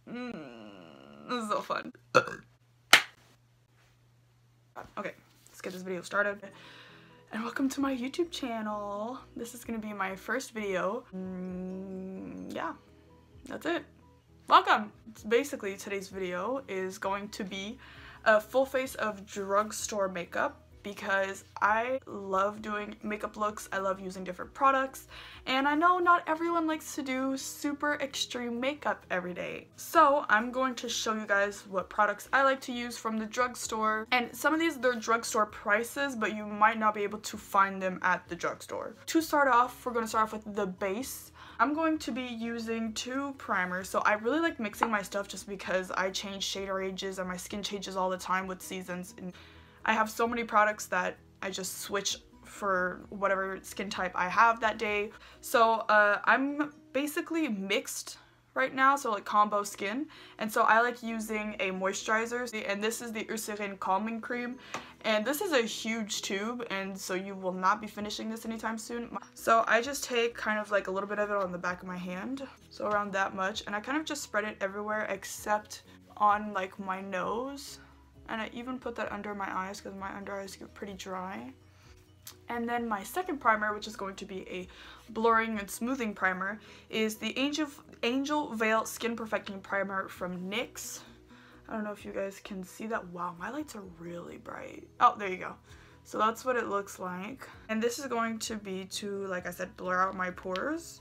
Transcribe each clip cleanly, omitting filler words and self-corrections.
This is so fun. Okay, let's get this video started. And welcome to my YouTube channel. This is gonna be my first video. Yeah, that's it. Welcome! Basically, today's video is going to be a full face of drugstore makeup because I love doing makeup looks, I love using different products, and I know not everyone likes to do super extreme makeup every day. So I'm going to show you guys what products I like to use from the drugstore, and some of these, they're drugstore prices, but you might not be able to find them at the drugstore. To start off, we're going to start off with the base. I'm going to be using two primers. So I really like mixing my stuff just because I change shade ranges and my skin changes all the time with seasons. And I have so many products that I just switch for whatever skin type I have that day. So I'm basically mixed right now, so like combo skin, and so I like using a moisturizer, and this is the Eucerin calming cream, and this is a huge tube, and so you will not be finishing this anytime soon. So I just take kind of like a little bit of it on the back of my hand, so around that much, and I kind of just spread it everywhere except on like my nose, and I even put that under my eyes because my under eyes get pretty dry. And then my second primer, which is going to be a blurring and smoothing primer, is the Angel Veil Skin Perfecting Primer from NYX. I don't know if you guys can see that. Wow, my lights are really bright. Oh, there you go. So that's what it looks like. And this is going to be to, like I said, blur out my pores.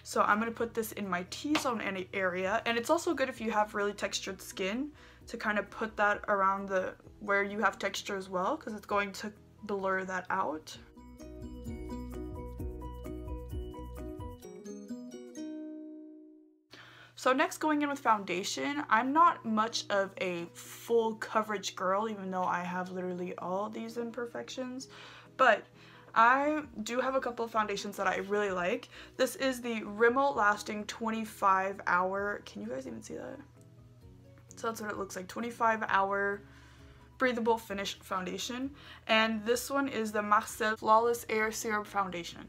So I'm going to put this in my T-zone area. And it's also good if you have really textured skin to kind of put that around the where you have texture as well, because it's going to blur that out. So next, going in with foundation. I'm not much of a full coverage girl, even though I have literally all these imperfections, but I do have a couple of foundations that I really like. This is the Rimmel Lasting 25-hour, can you guys even see that? So that's what it looks like, 25-hour breathable finish foundation, and this one is the Marcelle Flawless Air Serum Foundation,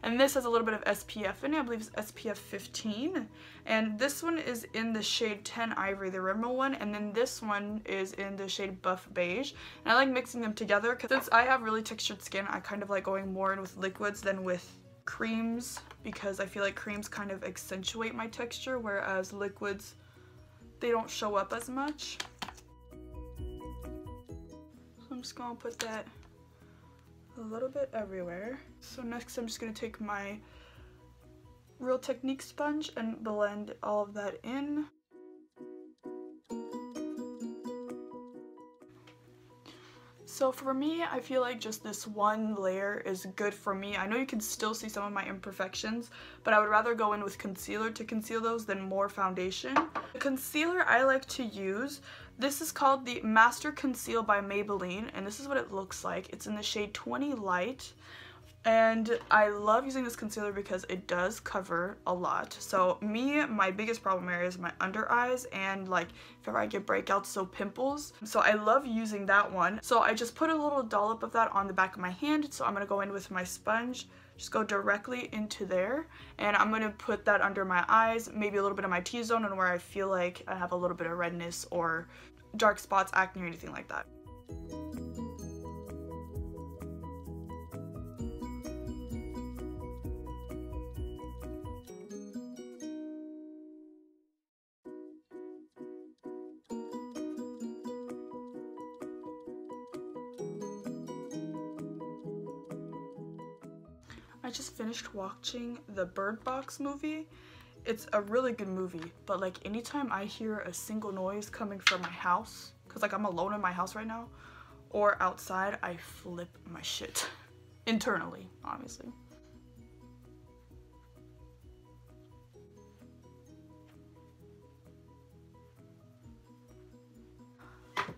and this has a little bit of SPF in it. I believe it's SPF 15, and this one is in the shade 10 Ivory, the Rimmel one, and then this one is in the shade Buff Beige, and I like mixing them together because since I have really textured skin, I kind of like going more in with liquids than with creams, because I feel like creams kind of accentuate my texture, whereas liquids, they don't show up as much. I'm just gonna put that a little bit everywhere. So next I'm just gonna take my Real Technique sponge and blend all of that in. So for me, I feel like just this one layer is good for me. I know you can still see some of my imperfections, but I would rather go in with concealer to conceal those than more foundation. The concealer I like to use, this is called the Master Conceal by Maybelline, and this is what it looks like. It's in the shade 20 Light, and I love using this concealer because it does cover a lot. So my biggest problem area is my under eyes, and like if ever I get breakouts, so pimples. So I love using that one. So I just put a little dollop of that on the back of my hand. So I'm gonna go in with my sponge, just go directly into there, and I'm gonna put that under my eyes, maybe a little bit of my T-zone, and where I feel like I have a little bit of redness or dark spots, acne, or anything like that. I just finished watching the Bird Box movie. It's a really good movie, but like anytime I hear a single noise coming from my house, because like I'm alone in my house right now, or outside, I flip my shit. Internally, obviously.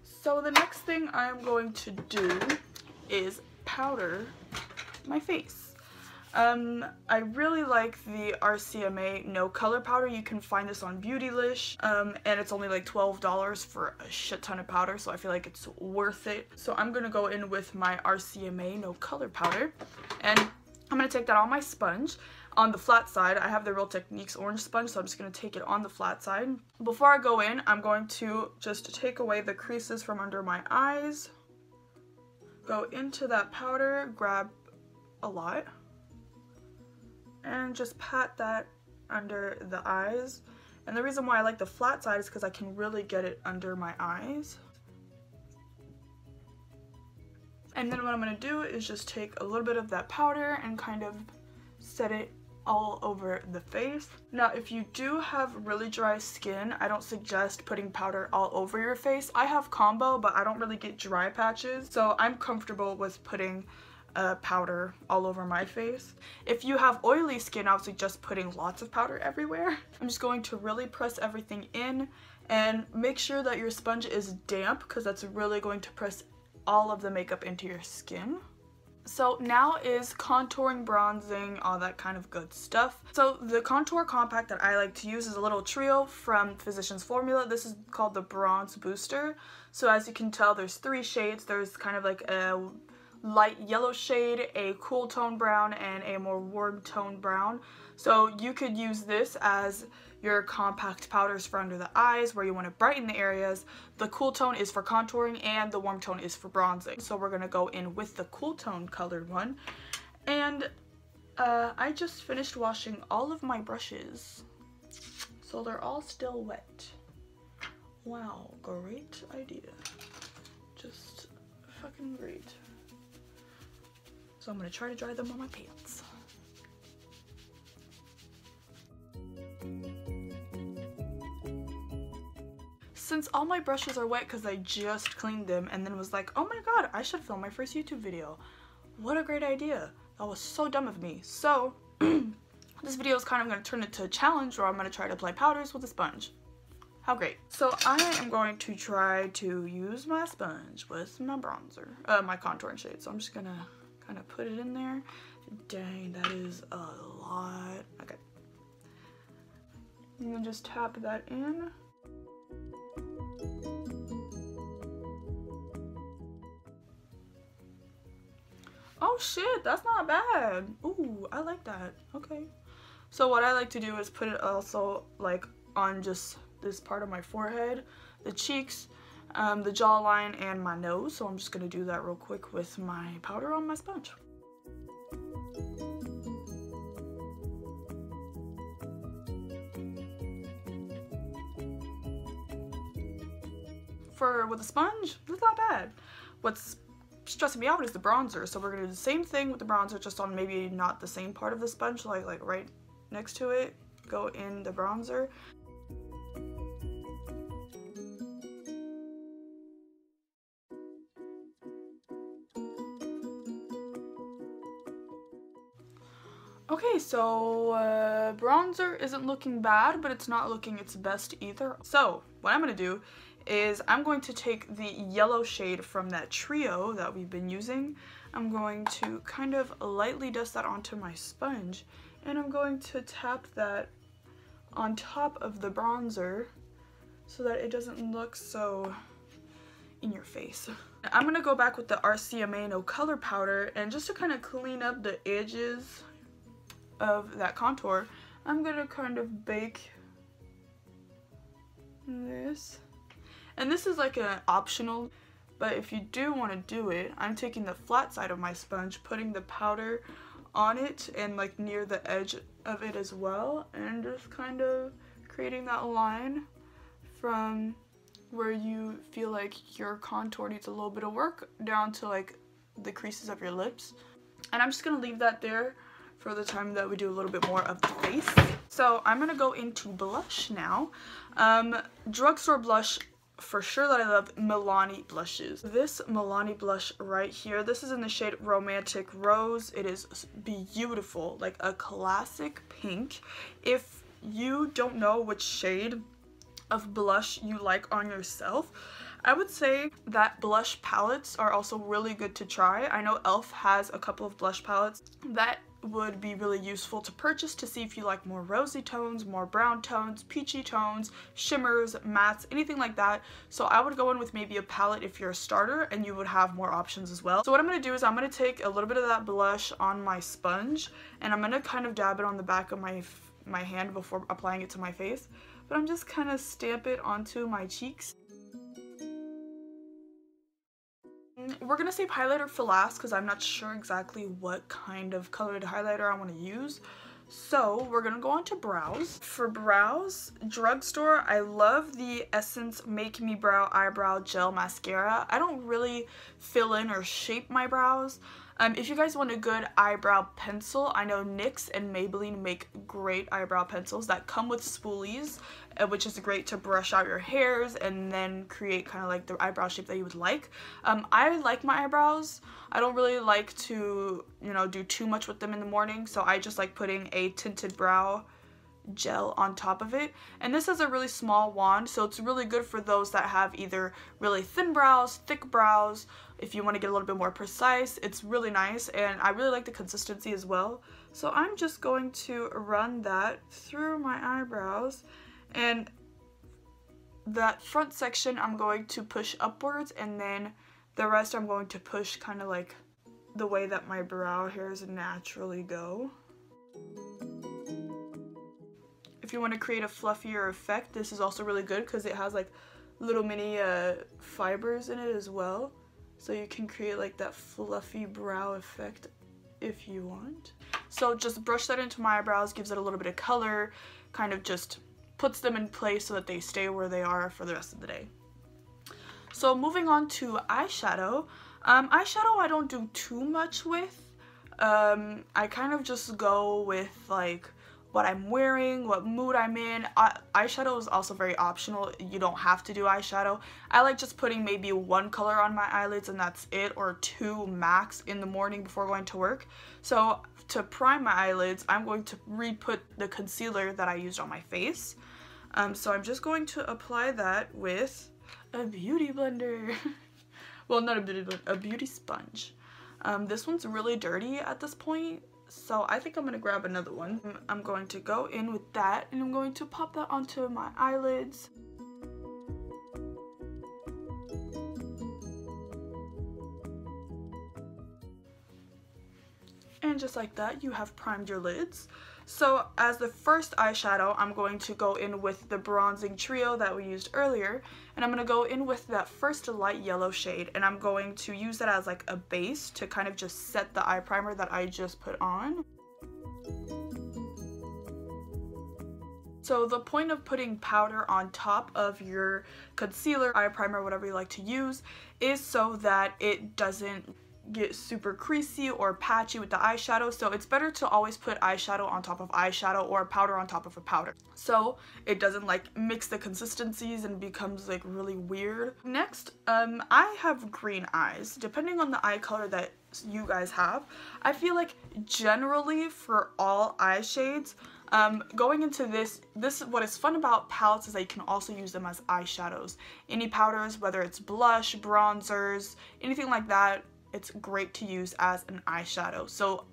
So the next thing I'm going to do is powder my face. I really like the RCMA No Color Powder. You can find this on Beautylish, and it's only like $12 for a shit ton of powder, so I feel like it's worth it. So I'm gonna go in with my RCMA No Color Powder, and I'm gonna take that on my sponge. on the flat side. I have the Real Techniques orange sponge, so I'm just going to take it on the flat side. Before I go in, I'm going to just take away the creases from under my eyes. Go into that powder, grab a lot, and just pat that under the eyes. And the reason why I like the flat side is because I can really get it under my eyes. And then what I'm going to do is just take a little bit of that powder and kind of set it all over the face. Now, if you do have really dry skin, I don't suggest putting powder all over your face. I have combo, but I don't really get dry patches, so I'm comfortable with putting powder all over my face. If you have oily skin, I would suggest putting lots of powder everywhere. I'm just going to really press everything in and make sure that your sponge is damp, because that's really going to press all of the makeup into your skin. So now is contouring, bronzing, all that kind of good stuff. So the contour compact that I like to use is a little trio from Physicians Formula. This is called the Bronze Booster. So as you can tell, there's 3 shades. There's kind of like a light yellow shade, a cool tone brown, and a more warm tone brown. So you could use this as your compact powders for under the eyes where you want to brighten the areas. The cool tone is for contouring and the warm tone is for bronzing. So we're going to go in with the cool tone colored one. And I just finished washing all of my brushes, so they're all still wet. Wow, great idea. Just fucking great. So I'm going to try to dry them on my pants. Since all my brushes are wet because I just cleaned them and then was like, oh my god, I should film my first YouTube video. What a great idea. That was so dumb of me. So this video is kind of going to turn into a challenge where I'm going to try to apply powders with a sponge. How great. So I am going to try to use my sponge with my bronzer, my contouring shade. So I'm just going to kind of put it in there. Dang, that is a lot. Okay. And then just tap that in. Oh shit, that's not bad. Ooh, I like that. Okay. So what I like to do is put it also like on just this part of my forehead, the cheeks, the jawline, and my nose. So I'm just gonna do that real quick with my powder on my sponge. With a sponge, it's not bad. What's stressing me out is the bronzer, so we're gonna do the same thing with the bronzer, just on maybe not the same part of the sponge, like right next to it. Go in the bronzer. Okay, so bronzer isn't looking bad, but it's not looking its best either. So what I'm gonna do is I'm going to take the yellow shade from that trio that we've been using. I'm going to kind of lightly dust that onto my sponge, and I'm going to tap that on top of the bronzer so that it doesn't look so in your face. I'm gonna go back with the RCMA No Color powder, and just to kind of clean up the edges of that contour, I'm gonna kind of bake this. And this is like an optional, but if you do want to do it, I'm taking the flat side of my sponge, putting the powder on it and like near the edge of it as well, and just kind of creating that line from where you feel like your contour needs a little bit of work down to like the creases of your lips. And I'm just going to leave that there for the time that we do a little bit more of the face. So I'm going to go into blush now. Drugstore blush for sure that I love, Milani blushes. This Milani blush right here, this is in the shade Romantic Rose. It is beautiful, like a classic pink. If you don't know which shade of blush you like on yourself, I would say that blush palettes are also really good to try. I know e.l.f. has a couple of blush palettes that would be really useful to purchase to see if you like more rosy tones, more brown tones, peachy tones, shimmers, mattes, anything like that. So I would go in with maybe a palette if you're a starter, and you would have more options as well. So what I'm going to do is I'm going to take a little bit of that blush on my sponge, and I'm going to kind of dab it on the back of my hand before applying it to my face. But I'm just kind of stamp it onto my cheeks. We're going to save highlighter for last because I'm not sure exactly what kind of colored highlighter I want to use. So we're going to go on to brows. For brows, drugstore, I love the Essence Make Me Brow Eyebrow Gel Mascara. I don't really fill in or shape my brows. If you guys want a good eyebrow pencil, I know NYX and Maybelline make great eyebrow pencils that come with spoolies, which is great to brush out your hairs and then create kind of like the eyebrow shape that you would like. I like my eyebrows. I don't really like to, you know, do too much with them in the morning, so I just like putting a tinted brow gel on top of it. And this is a really small wand, so it's really good for those that have either really thin brows, thick brows. If you want to get a little bit more precise, it's really nice, and I really like the consistency as well. So I'm just going to run that through my eyebrows, and that front section I'm going to push upwards, and then the rest I'm going to push kind of like the way that my brow hairs naturally go. If you want to create a fluffier effect, this is also really good because it has like little mini fibers in it as well. So you can create like that fluffy brow effect if you want. So just brush that into my eyebrows, gives it a little bit of color, kind of just puts them in place so that they stay where they are for the rest of the day. So moving on to eyeshadow. Eyeshadow I don't do too much with. I kind of just go with like what I'm wearing, what mood I'm in. Eyeshadow is also very optional. You don't have to do eyeshadow. I like just putting maybe one color on my eyelids and that's it, or two max in the morning before going to work. So to prime my eyelids, I'm going to re-put the concealer that I used on my face. So I'm just going to apply that with a beauty blender. Well, not a beauty blender, a beauty sponge. This one's really dirty at this point, so I think I'm going to grab another one. I'm going to go in with that, and I'm going to pop that onto my eyelids. And just like that, you have primed your lids. So as the first eyeshadow, I'm going to go in with the bronzing trio that we used earlier, and I'm going to go in with that first light yellow shade, and I'm going to use that as like a base to kind of just set the eye primer that I just put on. So the point of putting powder on top of your concealer, eye primer, whatever you like to use, is so that it doesn't get super creasy or patchy with the eyeshadow. So it's better to always put eyeshadow on top of eyeshadow or powder on top of a powder, so it doesn't like mix the consistencies and becomes like really weird. Next, I have green eyes. Depending on the eye color that you guys have, I feel like generally for all eye shades, going into this what is fun about palettes is that you can also use them as eyeshadows. Any powders, whether it's blush, bronzers, anything like that, it's great to use as an eyeshadow. So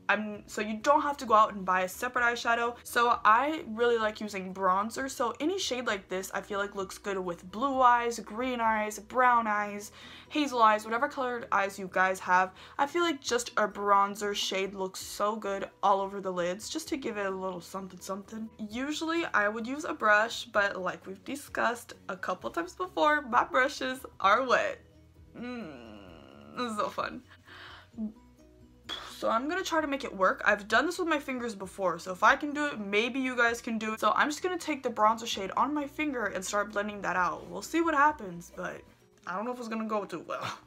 you don't have to go out and buy a separate eyeshadow. So I really like using bronzer. So any shade like this I feel like looks good with blue eyes, green eyes, brown eyes, hazel eyes, whatever colored eyes you guys have. I feel like just a bronzer shade looks so good all over the lids, just to give it a little something something. Usually I would use a brush, but like we've discussed a couple times before, my brushes are wet. This is so fun. So I'm gonna try to make it work. I've done this with my fingers before, so if I can do it, maybe you guys can do it. So I'm just gonna take the bronzer shade on my finger and start blending that out. We'll see what happens, but I don't know if it's gonna go too well.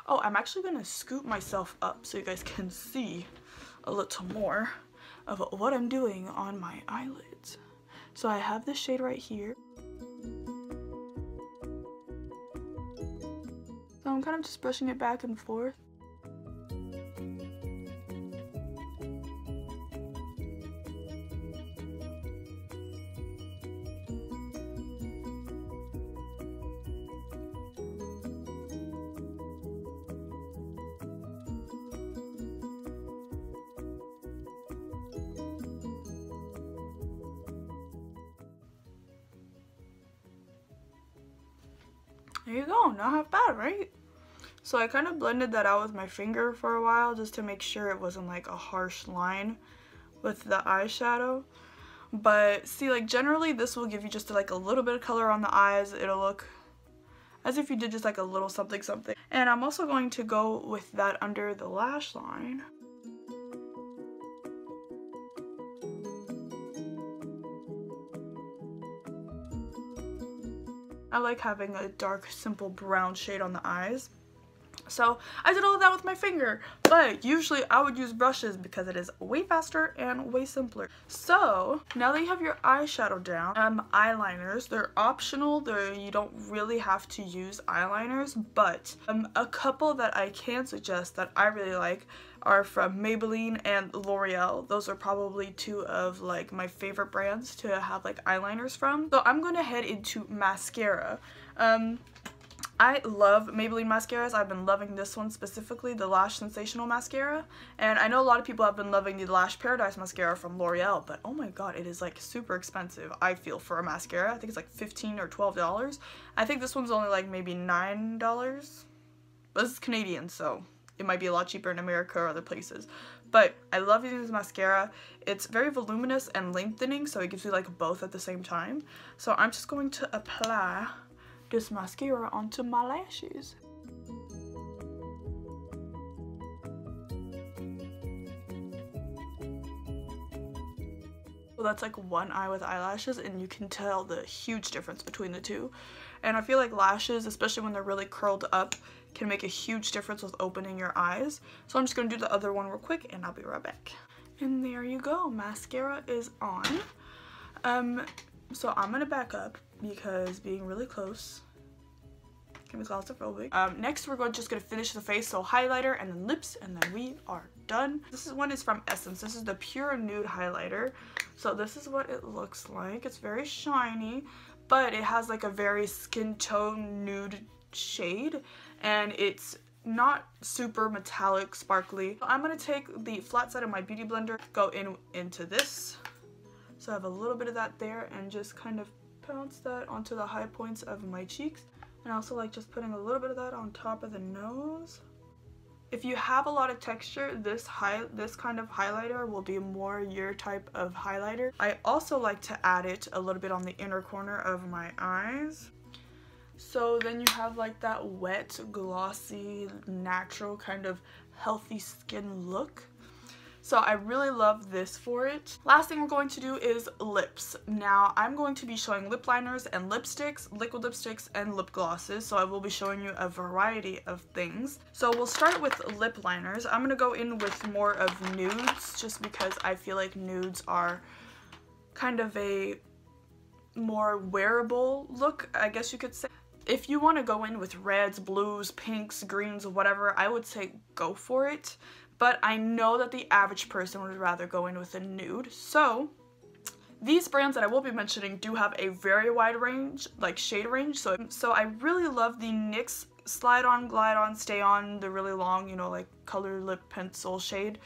Oh, I'm actually gonna scoop myself up so you guys can see a little more of what I'm doing on my eyelids. So I have this shade right here. So I'm kind of just brushing it back and forth. There you go, not half bad, right? So I kind of blended that out with my finger for a while just to make sure it wasn't like a harsh line with the eyeshadow. But see, like generally this will give you just like a little bit of color on the eyes. It'll look as if you did just like a little something something. And I'm also going to go with that under the lash line. I like having a dark, simple brown shade on the eyes. So I did all of that with my finger, but usually I would use brushes because it is way faster and way simpler. So now that you have your eyeshadow down, eyeliners, they're optional. You don't really have to use eyeliners, but a couple that I can suggest that I really like are from Maybelline and L'Oreal. Those are probably two of like my favorite brands to have like eyeliners from. So I'm going to head into mascara. I love Maybelline mascaras. I've been loving this one specifically, the Lash Sensational Mascara. And I know a lot of people have been loving the Lash Paradise Mascara from L'Oreal, but oh my god, it is like super expensive, I feel, for a mascara. I think it's like $15 or $12. I think this one's only like maybe $9. But this is Canadian, so it might be a lot cheaper in America or other places. But I love using this mascara. It's very voluminous and lengthening, so it gives you like both at the same time. So I'm just going to apply this mascara onto my lashes. So that's like one eye with eyelashes, and you can tell the huge difference between the two. And I feel like lashes, especially when they're really curled up, can make a huge difference with opening your eyes. So I'm just gonna do the other one real quick and I'll be right back. And there you go, mascara is on. So I'm gonna back up because being really close can be claustrophobic. Next we're just gonna finish the face, so highlighter and then lips, and then we are done. This one is from Essence. This is the Pure Nude highlighter. So this is what it looks like. It's very shiny, but it has like a very skin tone nude shade, and it's not super metallic sparkly. So I'm gonna take the flat side of my beauty blender, go into this, so I have a little bit of that there, and just kind of bounce that onto the high points of my cheeks. And I also like just putting a little bit of that on top of the nose. If you have a lot of texture, this kind of highlighter will be more your type of highlighter. I also like to add it a little bit on the inner corner of my eyes. So then you have like that wet, glossy, natural kind of healthy skin look. So I really love this for it. Last thing we're going to do is lips. Now I'm going to be showing lip liners and lipsticks, liquid lipsticks, and lip glosses. So I will be showing you a variety of things. So we'll start with lip liners. I'm going to go in with more of nudes just because I feel like nudes are kind of a more wearable look, I guess you could say. If you want to go in with reds, blues, pinks, greens, whatever, I would say go for it. But I know that the average person would rather go in with a nude. So these brands that I will be mentioning do have a very wide range, like shade range. So I really love the NYX Slide On, Glide On, Stay On, the really long, you know, like color lip pencil shade.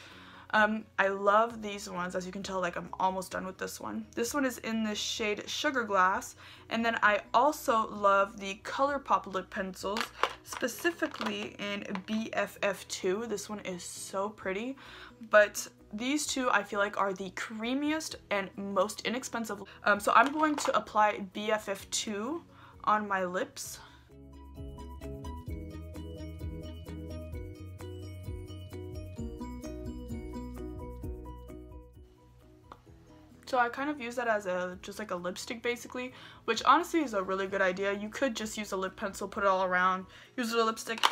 I love these ones. As you can tell, like I'm almost done with this one. This one is in the shade Sugar Glass. And then I also love the Colourpop lip pencils, specifically in BFF2. This one is so pretty. But these two I feel like are the creamiest and most inexpensive. So I'm going to apply BFF2 on my lips. So I kind of use that as just like a lipstick basically, which honestly is a really good idea. You could just use a lip pencil, put it all around, use a lipstick,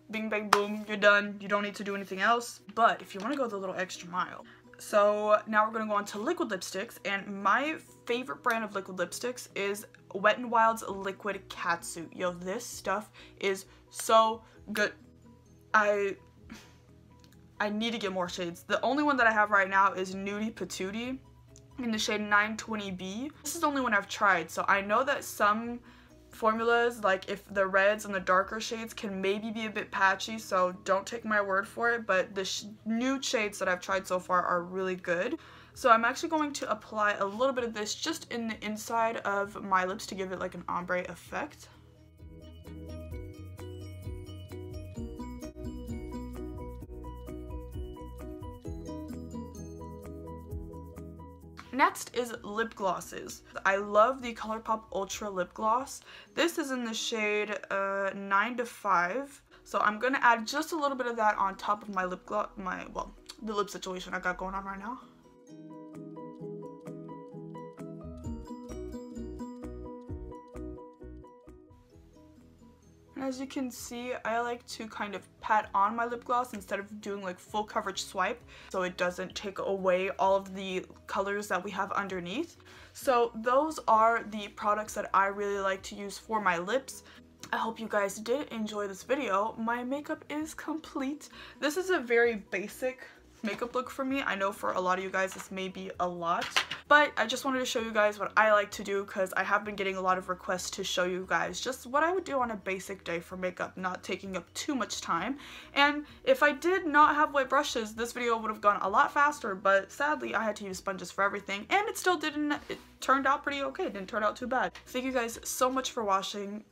bing bang boom, you're done. You don't need to do anything else. But if you want to go the little extra mile. So now we're going to go on to liquid lipsticks, and my favorite brand of liquid lipsticks is Wet n Wild's Liquid Catsuit. Yo, this stuff is so good. I need to get more shades. The only one that I have right now is Nudie Patootie in the shade 920B. This is the only one I've tried, so I know that some formulas, like if the reds and the darker shades, can maybe be a bit patchy, so don't take my word for it, but the nude shades that I've tried so far are really good. So I'm actually going to apply a little bit of this just in the inside of my lips to give it like an ombre effect. Next is lip glosses. I love the Colourpop Ultra Lip Gloss. This is in the shade 9 to 5. So I'm going to add just a little bit of that on top of my lip gloss, the lip situation I got going on right now. As you can see, I like to kind of pat on my lip gloss instead of doing like full coverage swipe, so it doesn't take away all of the colors that we have underneath. So those are the products that I really like to use for my lips. I hope you guys did enjoy this video. My makeup is complete. This is a very basic makeup look for me. I know for a lot of you guys this may be a lot, but I just wanted to show you guys what I like to do because I have been getting a lot of requests to show you guys just what I would do on a basic day for makeup, not taking up too much time. And if I did not have wet brushes, this video would have gone a lot faster, but sadly I had to use sponges for everything, and it still didn't, it turned out pretty okay. It didn't turn out too bad. Thank you guys so much for watching.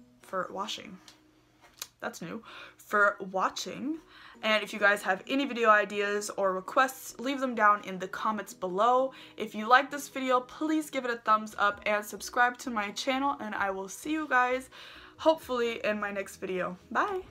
That's new. For watching. And if you guys have any video ideas or requests, leave them down in the comments below. If you like this video, please give it a thumbs up and subscribe to my channel, and I will see you guys hopefully in my next video. Bye!